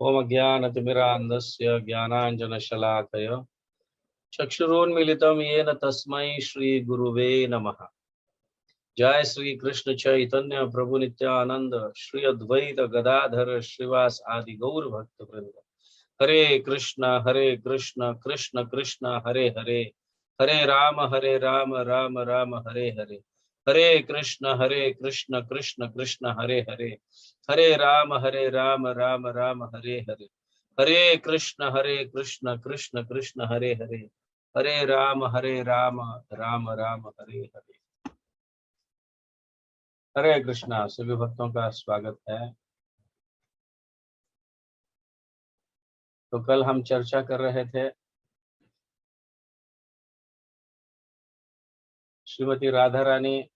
ओम अज्ञानतिमिरान्धस्य ज्ञानाञ्जनशलाकय चक्षुरोन्मीलितं येन तस्मै श्रीगुरुवे नमः। जय श्री कृष्ण चैतन्य प्रभु नित्यानंद श्री अद्वैत गदाधर श्रीवास आदि गौर भक्त वृंद। हरे कृष्ण कृष्ण कृष्ण हरे हरे, हरे राम राम राम हरे हरे। हरे कृष्ण कृष्ण कृष्ण हरे हरे, हरे राम राम राम हरे हरे। हरे कृष्ण कृष्ण कृष्ण हरे हरे, हरे राम राम राम हरे हरे। हरे कृष्णा। सभी भक्तों का स्वागत है। तो कल हम चर्चा कर रहे थे श्रीमती राधा रानी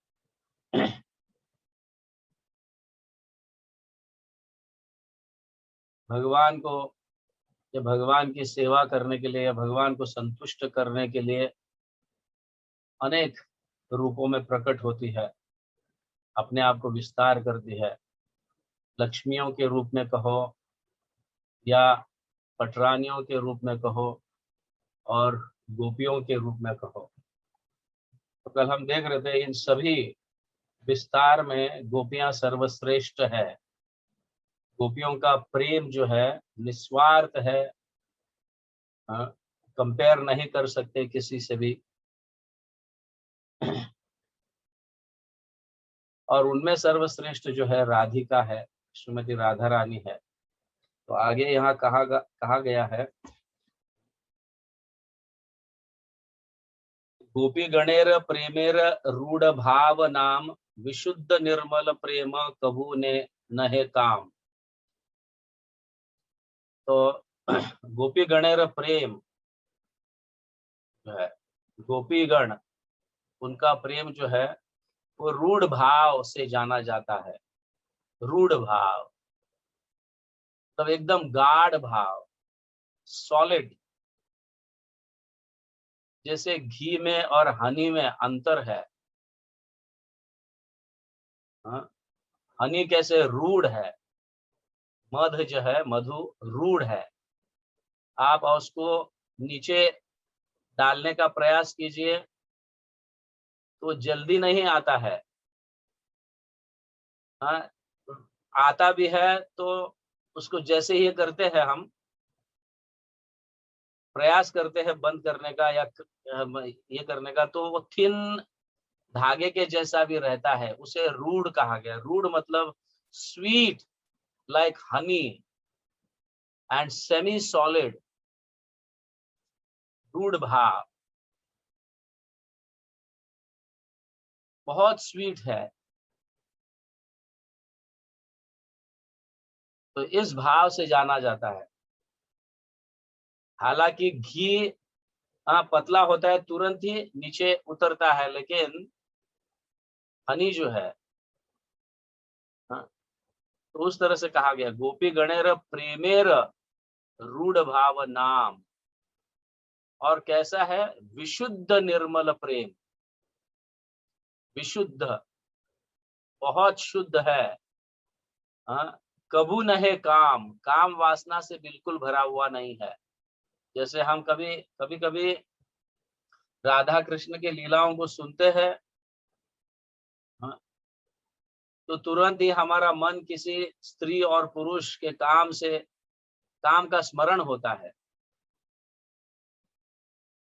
भगवान को या भगवान की सेवा करने के लिए या भगवान को संतुष्ट करने के लिए अनेक रूपों में प्रकट होती है, अपने आप को विस्तार करती है। लक्ष्मियों के रूप में कहो या पटरानियों के रूप में कहो और गोपियों के रूप में कहो। तो कल हम देख रहे थे इन सभी विस्तार में गोपियां सर्वश्रेष्ठ है। गोपियों का प्रेम जो है निस्वार्थ है, कंपेयर नहीं कर सकते किसी से भी। और उनमें सर्वश्रेष्ठ जो है राधिका है, श्रीमती राधा रानी है। तो आगे यहाँ कहा गया है, गोपी गणेर प्रेमेर रूढ़ भाव नाम विशुद्ध निर्मल प्रेम कभू ने नहे काम। तो गोपी गणेर प्रेम जो है, गोपी गण उनका प्रेम जो है वो रूढ़ भाव से जाना जाता है। रूढ़ भाव मतलब एकदम गाढ़ भाव, सॉलिड। जैसे घी में और हनी में अंतर है। हाँ? हनी कैसे रूढ़ है, मध जो है मधु रूढ़ है। आप उसको नीचे डालने का प्रयास कीजिए तो जल्दी नहीं आता है। हाँ? आता भी है तो उसको जैसे ही करते हैं हम, प्रयास करते हैं बंद करने का या ये करने का, तो वो थिन धागे के जैसा भी रहता है। उसे रूढ़ कहा गया। रूढ़ मतलब sweet like honey and semi solid, रूढ़ भाव, बहुत स्वीट है। तो इस भाव से जाना जाता है। हालांकि घी पतला होता है, तुरंत ही नीचे उतरता है, लेकिन हनी जो है, हाँ, तो उस तरह से कहा गया गोपी गणेर प्रेमेर रूढ़ भाव नाम। और कैसा है? विशुद्ध निर्मल प्रेम। विशुद्ध, बहुत शुद्ध है। हाँ? कबू नहे काम, काम वासना से बिल्कुल भरा हुआ नहीं है। जैसे हम कभी कभी राधा कृष्ण के लीलाओं को सुनते हैं, हाँ, तो तुरंत ही हमारा मन किसी स्त्री और पुरुष के काम का स्मरण होता है।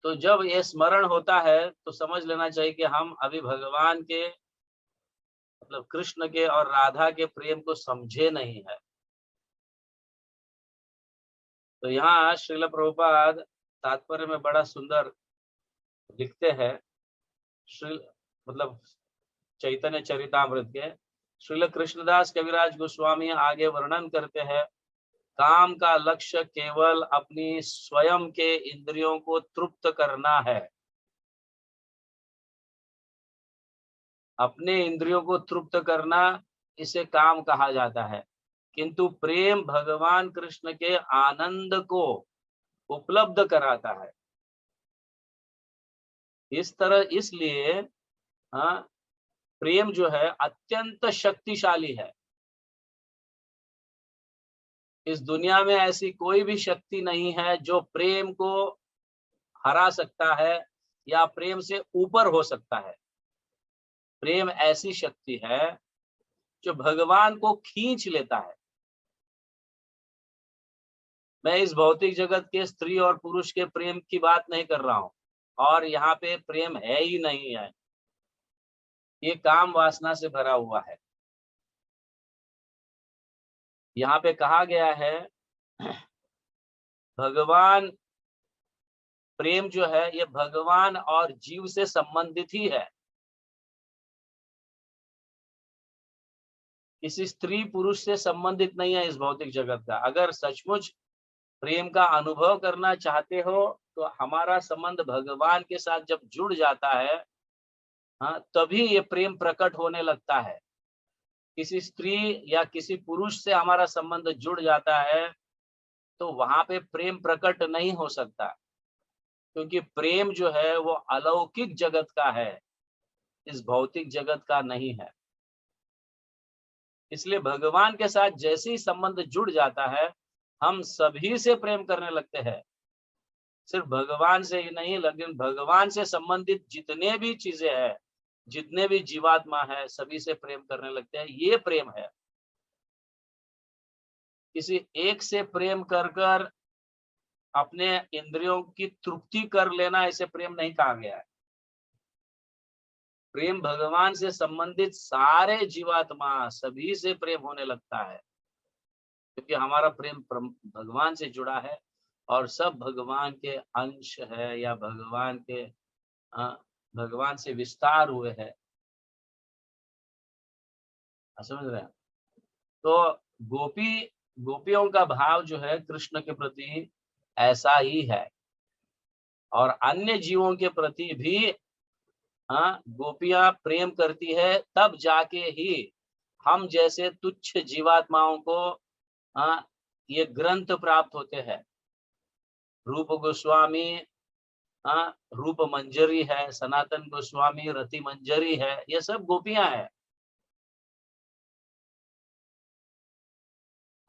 तो जब ये स्मरण होता है तो समझ लेना चाहिए कि हम अभी भगवान के मतलब कृष्ण के और राधा के प्रेम को समझे नहीं है। तो यहाँ श्रील प्रभुपाद तात्पर्य में बड़ा सुंदर लिखते हैं। श्री मतलब चैतन्य चरितामृत के श्रील कृष्णदास कविराज गोस्वामी आगे वर्णन करते हैं, काम का लक्ष्य केवल अपनी स्वयं के इंद्रियों को तृप्त करना है। अपने इंद्रियों को तृप्त करना, इसे काम कहा जाता है। किंतु प्रेम भगवान कृष्ण के आनंद को उपलब्ध कराता है। इस तरह इसलिए हाँ, प्रेम जो है अत्यंत शक्तिशाली है। इस दुनिया में ऐसी कोई भी शक्ति नहीं है जो प्रेम को हरा सकता है या प्रेम से ऊपर हो सकता है। प्रेम ऐसी शक्ति है जो भगवान को खींच लेता है। मैं इस भौतिक जगत के स्त्री और पुरुष के प्रेम की बात नहीं कर रहा हूं, और यहाँ पे प्रेम है ही नहीं है, ये काम वासना से भरा हुआ है। यहाँ पे कहा गया है भगवान, प्रेम जो है ये भगवान और जीव से संबंधित ही है, किसी स्त्री पुरुष से संबंधित नहीं है इस भौतिक जगत का। अगर सचमुच प्रेम का अनुभव करना चाहते हो तो हमारा संबंध भगवान के साथ जब जुड़ जाता है, हाँ, तभी ये प्रेम प्रकट होने लगता है। किसी स्त्री या किसी पुरुष से हमारा संबंध जुड़ जाता है तो वहां पे प्रेम प्रकट नहीं हो सकता, क्योंकि प्रेम जो है वो अलौकिक जगत का है, इस भौतिक जगत का नहीं है। इसलिए भगवान के साथ जैसे ही संबंध जुड़ जाता है, हम सभी से प्रेम करने लगते हैं। सिर्फ भगवान से ही नहीं, लेकिन भगवान से संबंधित जितने भी चीजें हैं, जितने भी जीवात्मा है, सभी से प्रेम करने लगते हैं। ये प्रेम है। किसी एक से प्रेम कर कर अपने इंद्रियों की तृप्ति कर लेना, इसे प्रेम नहीं कहा गया है। प्रेम भगवान से संबंधित सारे जीवात्मा सभी से प्रेम होने लगता है, क्योंकि हमारा प्रेम भगवान से जुड़ा है और सब भगवान के अंश है या भगवान से विस्तार हुए हैं। समझ रहे हैं? तो गोपियों का भाव जो है कृष्ण के प्रति ऐसा ही है, और अन्य जीवों के प्रति भी गोपियां प्रेम करती है, तब जाके ही हम जैसे तुच्छ जीवात्माओं को ये ग्रंथ प्राप्त होते हैं। रूप गोस्वामी रूप मंजरी है, सनातन गोस्वामी रति मंजरी है, ये सब गोपियां हैं।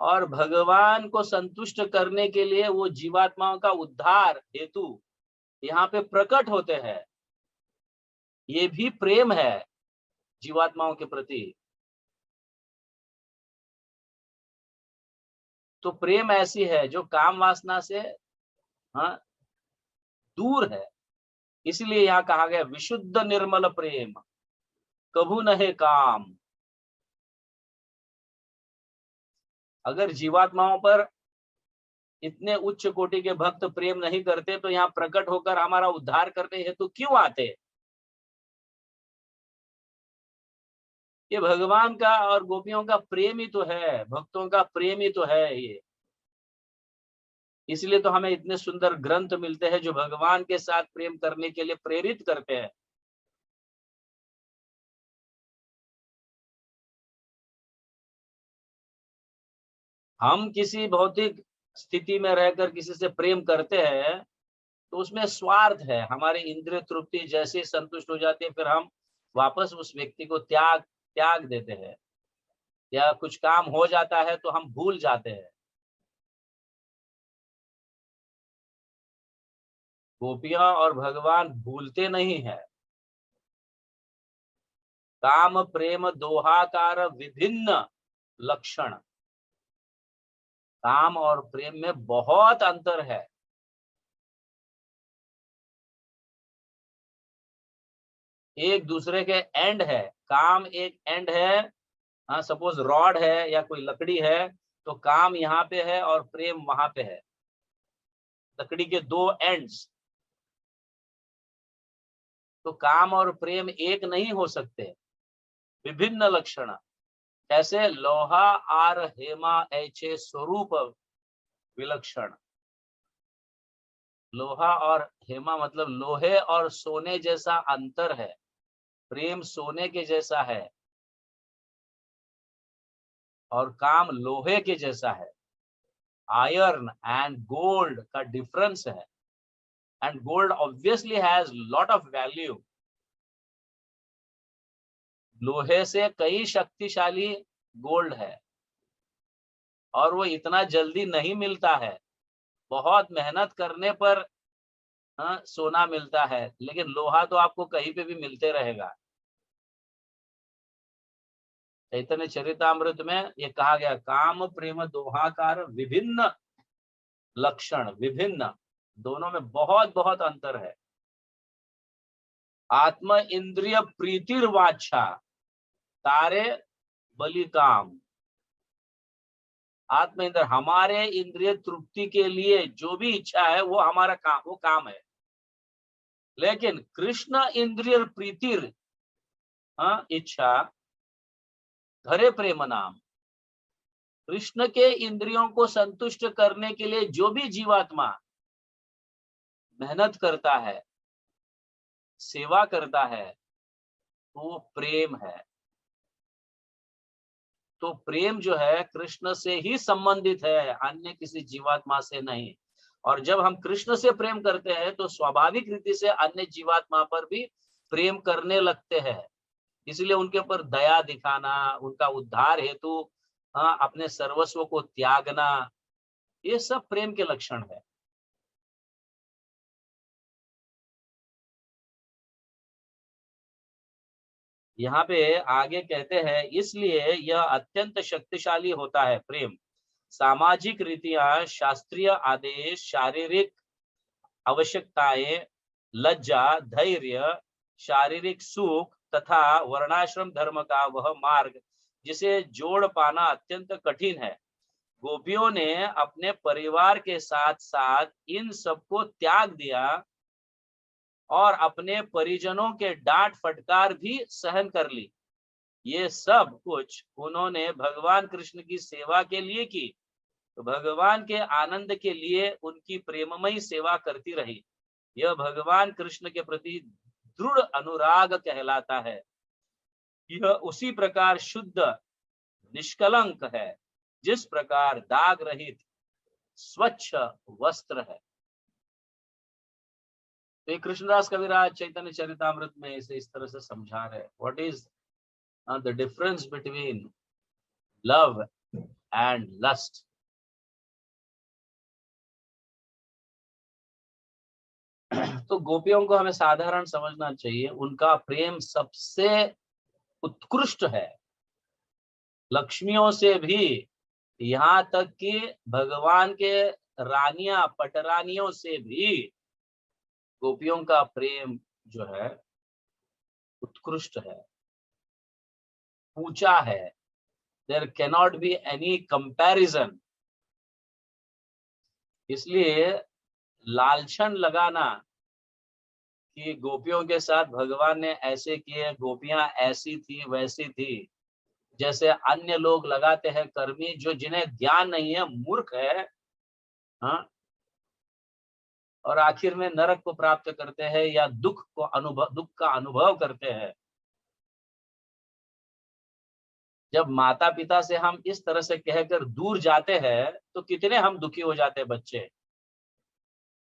और भगवान को संतुष्ट करने के लिए वो जीवात्माओं का उद्धार हेतु यहाँ पे प्रकट होते हैं। ये भी प्रेम है जीवात्माओं के प्रति। तो प्रेम ऐसी है जो काम वासना से दूर है। इसलिए यहाँ कहा गया विशुद्ध निर्मल प्रेम कभू नहे काम। अगर जीवात्माओं पर इतने उच्च कोटि के भक्त प्रेम नहीं करते तो यहाँ प्रकट होकर हमारा उद्धार करने हेतु क्यों आते? ये भगवान का और गोपियों का प्रेम ही तो है, भक्तों का प्रेम ही तो है ये। इसलिए तो हमें इतने सुंदर ग्रंथ मिलते हैं जो भगवान के साथ प्रेम करने के लिए प्रेरित करते हैं। हम किसी भौतिक स्थिति में रहकर किसी से प्रेम करते हैं तो उसमें स्वार्थ है। हमारी इंद्रिय तृप्ति जैसे संतुष्ट हो जाती है, फिर हम वापस उस व्यक्ति को त्याग देते हैं, या कुछ काम हो जाता है तो हम भूल जाते हैं। गोपियां और भगवान भूलते नहीं है। काम प्रेम दोहाकार विभिन्न लक्षण। काम और प्रेम में बहुत अंतर है। एक दूसरे के एंड है। काम एक एंड है, सपोज रॉड है या कोई लकड़ी है, तो काम यहाँ पे है और प्रेम वहां पे है, लकड़ी के दो एंड्स। तो काम और प्रेम एक नहीं हो सकते, विभिन्न लक्षण। कैसे? लोहा आर हेमा ऐचे स्वरूप विलक्षण। लोहा और हेमा मतलब लोहे और सोने जैसा अंतर है। प्रेम सोने के जैसा है और काम लोहे के जैसा है। आयरन एंड गोल्ड का डिफरेंस है, and gold obviously has lot of value. लोहे से कई शक्तिशाली गोल्ड है। और वो इतना जल्दी नहीं मिलता है। बहुत मेहनत करने पर सोना मिलता है, लेकिन लोहा तो आपको कहीं पे भी मिलते रहेगा। चैतन्य चरितामृत में ये कहा गया, काम प्रेम दोहाकार विभिन्न लक्षण, विभिन्न, दोनों में बहुत बहुत अंतर है। आत्म इंद्रिय प्रीतिर वाच्छा तारे बलि काम। आत्म इंद्र, हमारे इंद्रिय तृप्ति के लिए जो भी इच्छा है वो हमारा काम, वो काम है। लेकिन कृष्ण इंद्रिय प्रीतिर इच्छा धरे प्रेम नाम। कृष्ण के इंद्रियों को संतुष्ट करने के लिए जो भी जीवात्मा मेहनत करता है, सेवा करता है, तो वो प्रेम है। तो प्रेम जो है कृष्ण से ही संबंधित है, अन्य किसी जीवात्मा से नहीं। और जब हम कृष्ण से प्रेम करते हैं तो स्वाभाविक रीति से अन्य जीवात्मा पर भी प्रेम करने लगते हैं। इसलिए उनके ऊपर दया दिखाना, उनका उद्धार हेतु अपने सर्वस्व को त्यागना, ये सब प्रेम के लक्षण है। यहाँ पे आगे कहते हैं, इसलिए यह अत्यंत शक्तिशाली होता है प्रेम। सामाजिक रीतियां, शास्त्रीय आदेश, शारीरिक आवश्यकताएं, लज्जा, धैर्य, शारीरिक सुख तथा वर्णाश्रम धर्म का वह मार्ग जिसे जोड़ पाना अत्यंत कठिन है, गोपियों ने अपने परिवार के साथ साथ इन सबको त्याग दिया और अपने परिजनों के डांट फटकार भी सहन कर ली। ये सब कुछ उन्होंने भगवान कृष्ण की सेवा के लिए की। तो भगवान के आनंद के लिए उनकी प्रेममयी सेवा करती रही। यह भगवान कृष्ण के प्रति दृढ़ अनुराग कहलाता है। यह उसी प्रकार शुद्ध निष्कलंक है जिस प्रकार दाग रहित स्वच्छ वस्त्र है। तो कृष्णदास कविराज चैतन्य चरितामृत में इसे इस तरह से समझा रहे, what is the difference between love and lust. तो गोपियों को हमें साधारण समझना चाहिए, उनका प्रेम सबसे उत्कृष्ट है, लक्ष्मियों से भी, यहाँ तक कि भगवान के रानियां पटरानियों से भी गोपियों का प्रेम जो है उत्कृष्ट है, ऊंचा है। There cannot be any comparison. इसलिए लालछन लगाना कि गोपियों के साथ भगवान ने ऐसे किए, गोपियां ऐसी थी वैसी थी, जैसे अन्य लोग लगाते हैं कर्मी जो जिन्हें ज्ञान नहीं है, मूर्ख है, हाँ, और आखिर में नरक को प्राप्त करते हैं या दुख का अनुभव करते हैं। जब माता पिता से हम इस तरह से कहकर दूर जाते हैं तो कितने हम दुखी हो जाते हैं बच्चे।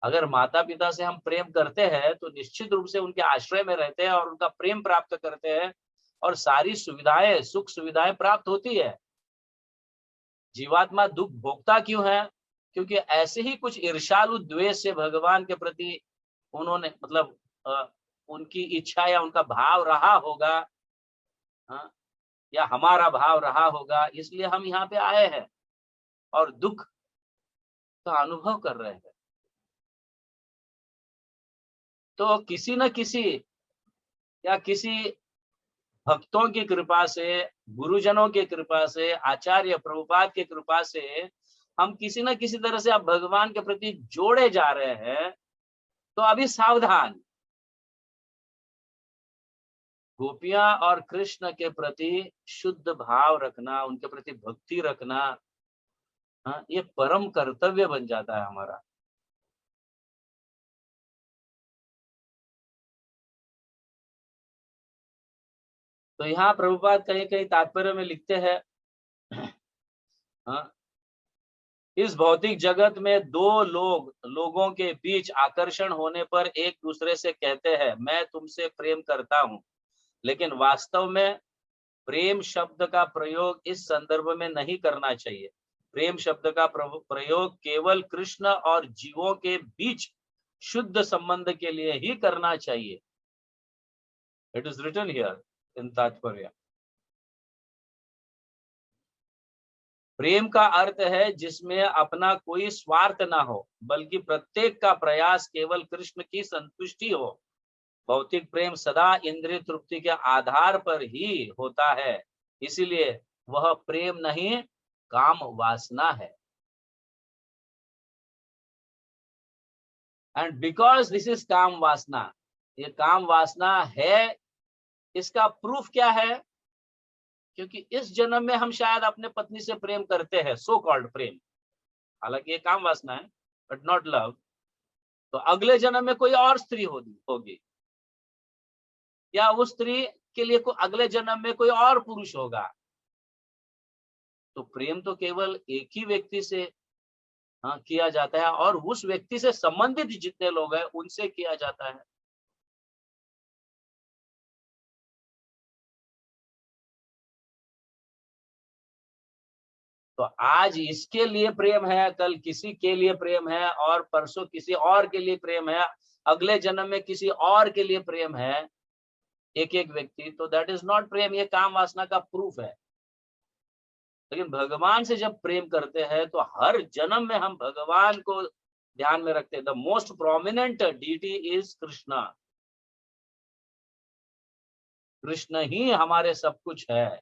अगर माता पिता से हम प्रेम करते हैं तो निश्चित रूप से उनके आश्रय में रहते हैं और उनका प्रेम प्राप्त करते हैं और सारी सुविधाएं, सुख सुविधाएं प्राप्त होती है। जीवात्मा दुख भोगता क्यों है? क्योंकि ऐसे ही कुछ ईर्ष्यालु द्वेष से भगवान के प्रति उन्होंने मतलब उनकी इच्छा या उनका भाव रहा होगा, या हमारा भाव रहा होगा, इसलिए हम यहाँ पे आए हैं और दुख का अनुभव कर रहे हैं। तो किसी न किसी या किसी भक्तों की कृपा से, गुरुजनों की कृपा से, आचार्य प्रभुपाद की कृपा से हम किसी न किसी तरह से अब भगवान के प्रति जोड़े जा रहे हैं। तो अभी सावधान, गोपियां और कृष्ण के प्रति शुद्ध भाव रखना, उनके प्रति भक्ति रखना, ये परम कर्तव्य बन जाता है हमारा। तो यहाँ प्रभुपाद कहीं कहीं तात्पर्य में लिखते हैं, इस भौतिक जगत में दो लोगों के बीच आकर्षण होने पर एक दूसरे से कहते हैं मैं तुमसे प्रेम करता हूं, लेकिन वास्तव में प्रेम शब्द का प्रयोग इस संदर्भ में नहीं करना चाहिए। प्रेम शब्द का प्रयोग केवल कृष्ण और जीवों के बीच शुद्ध संबंध के लिए ही करना चाहिए। It is written here in तात्पर्य। प्रेम का अर्थ है जिसमें अपना कोई स्वार्थ ना हो, बल्कि प्रत्येक का प्रयास केवल कृष्ण की संतुष्टि हो। भौतिक प्रेम सदा इंद्रिय तृप्ति के आधार पर ही होता है, इसीलिए वह प्रेम नहीं काम वासना है। एंड बिकॉज दिस इज काम वासना, ये काम वासना है, इसका प्रूफ क्या है? क्योंकि इस जन्म में हम शायद अपने पत्नी से प्रेम करते हैं, सो कॉल्ड प्रेम, हालांकि ये काम वासना है बट नॉट लव। तो अगले जन्म में कोई और स्त्री होगी, या उस स्त्री के लिए अगले जन्म में कोई और पुरुष होगा। तो प्रेम तो केवल एक ही व्यक्ति से किया जाता है, और उस व्यक्ति से संबंधित जितने लोग हैं उनसे किया जाता है। तो आज इसके लिए प्रेम है, कल किसी के लिए प्रेम है, और परसों किसी और के लिए प्रेम है, अगले जन्म में किसी और के लिए प्रेम है, एक एक व्यक्ति। तो दैट इज नॉट प्रेम, ये काम वासना का प्रूफ है। लेकिन भगवान से जब प्रेम करते हैं तो हर जन्म में हम भगवान को ध्यान में रखते हैं। The most prominent deity is Krishna. Krishna ही हमारे सब कुछ है,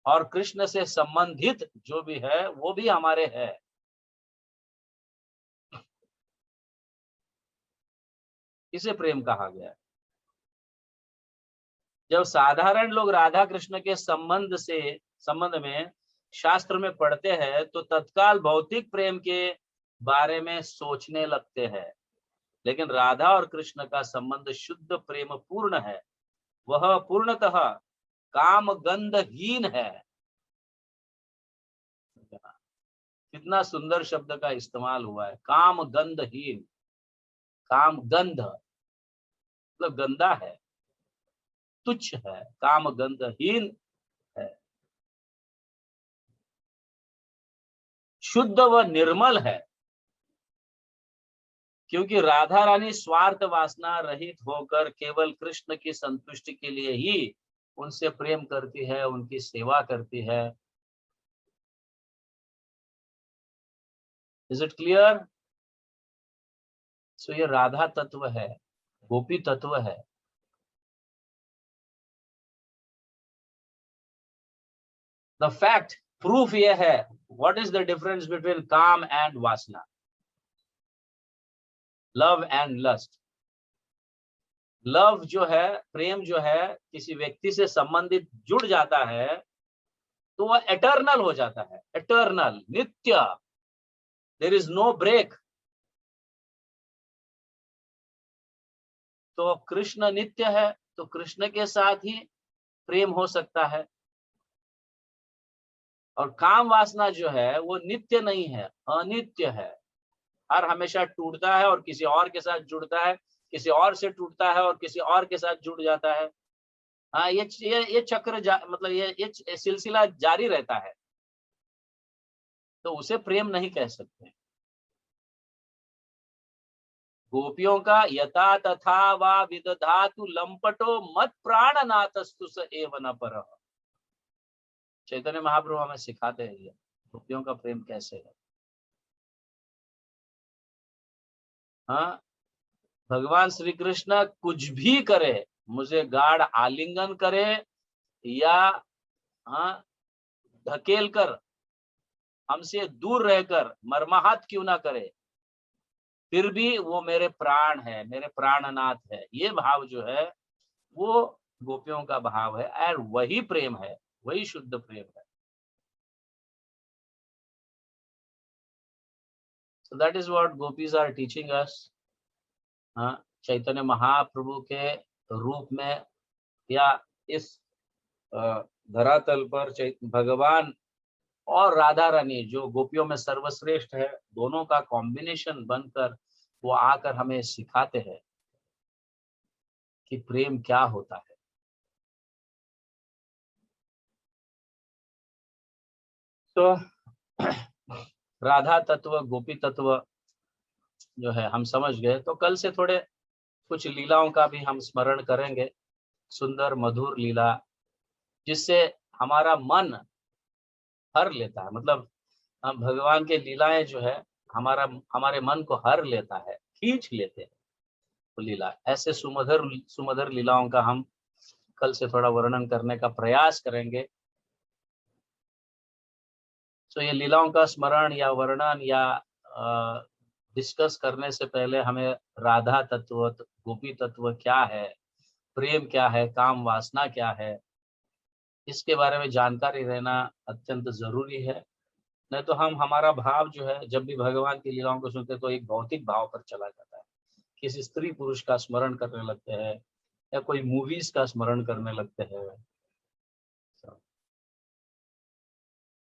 और कृष्ण से संबंधित जो भी है वो भी हमारे है। इसे प्रेम कहा गया है। जब साधारण लोग राधा कृष्ण के संबंध में शास्त्र में पढ़ते हैं तो तत्काल भौतिक प्रेम के बारे में सोचने लगते हैं। लेकिन राधा और कृष्ण का संबंध शुद्ध प्रेम पूर्ण है, वह पूर्णतः काम गंधहीन है। कितना सुंदर शब्द का इस्तेमाल हुआ है, काम गंधहीन। काम गंध मतलब गंदा है, तुच्छ है, काम गंधहीन है, शुद्ध व निर्मल है। क्योंकि राधा रानी स्वार्थ वासना रहित होकर केवल कृष्ण की संतुष्टि के लिए ही उनसे प्रेम करती है, उनकी सेवा करती है। Is it clear? सो ये राधा तत्व है, गोपी तत्व है। द फैक्ट प्रूफ ये है, what is the difference between काम एंड वासना, लव एंड लस्ट। लव जो है, प्रेम जो है, किसी व्यक्ति से संबंधित जुड़ जाता है तो वह एटर्नल हो जाता है, एटर्नल, नित्य। There is no break. तो कृष्ण नित्य है, तो कृष्ण के साथ ही प्रेम हो सकता है। और काम वासना जो है वो नित्य नहीं है, अनित्य है। हर हमेशा टूटता है और किसी और के साथ जुड़ता है, किसी और से टूटता है और किसी और के साथ जुड़ जाता है। हाँ, ये चक्र मतलब ये सिलसिला जारी रहता है। तो उसे प्रेम नहीं कह सकते। गोपियों का यथा तथा वा विदधातु लंपटो मत प्राणनाथस्तु स एव न परः। चैतन्य महाप्रभु हमें सिखाते हैं ये गोपियों का प्रेम कैसे है। हाँ, भगवान श्री कृष्ण कुछ भी करे, मुझे गाढ़ आलिंगन करे या धकेल कर, हमसे दूर रहकर मर्माहत क्यों ना करे, फिर भी वो मेरे प्राण है, मेरे प्राणनाथ है। ये भाव जो है वो गोपियों का भाव है, और वही प्रेम है, वही शुद्ध प्रेम है। So that is what gopis are teaching us। Chaitanya Mahaprabhu के रूप में, या इस धरातल पर भगवान और राधा रानी जो गोपियों में सर्वश्रेष्ठ है, दोनों का कॉम्बिनेशन बनकर वो आकर हमें सिखाते हैं कि प्रेम क्या होता है। तो राधा तत्व, गोपी तत्व जो है हम समझ गए। तो कल से थोड़े कुछ लीलाओं का भी हम स्मरण करेंगे, सुंदर मधुर लीला, जिससे हमारा मन हर लेता है। मतलब भगवान के लीलाएं जो है हमारे मन को हर लेता है, खींच लेते हैं। तो लीला ऐसे सुमधुर सुमधुर लीलाओं का हम कल से थोड़ा वर्णन करने का प्रयास करेंगे। तो ये लीलाओं का स्मरण या वर्णन या डिस्कस करने से पहले हमें राधा तत्व, गोपी तत्व क्या है, प्रेम क्या है, काम वासना क्या है, इसके बारे में जानकारी रहना अत्यंत जरूरी है। नहीं तो हमारा भाव जो है जब भी भगवान की लीलाओं को सुनते तो एक भौतिक भाव पर चला जाता है। किसी स्त्री पुरुष का स्मरण करने लगते हैं या कोई मूवीज का स्मरण करने लगते हैं।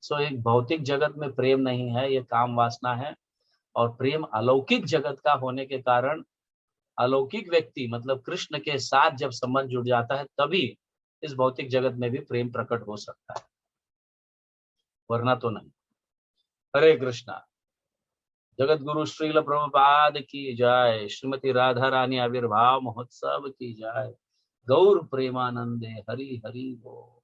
सो एक भौतिक जगत में प्रेम नहीं है, ये काम वासना है। और प्रेम अलौकिक जगत का होने के कारण अलौकिक व्यक्ति मतलब कृष्ण के साथ जब संबंध जुड़ जाता है तभी इस भौतिक जगत में भी प्रेम प्रकट हो सकता है, वरना तो नहीं। हरे कृष्णा। जगत गुरु श्रील प्रभुपाद की जय। श्रीमती राधा रानी आविर्भाव महोत्सव की जय। गौर प्रेमानंदे हरि हरि बोल।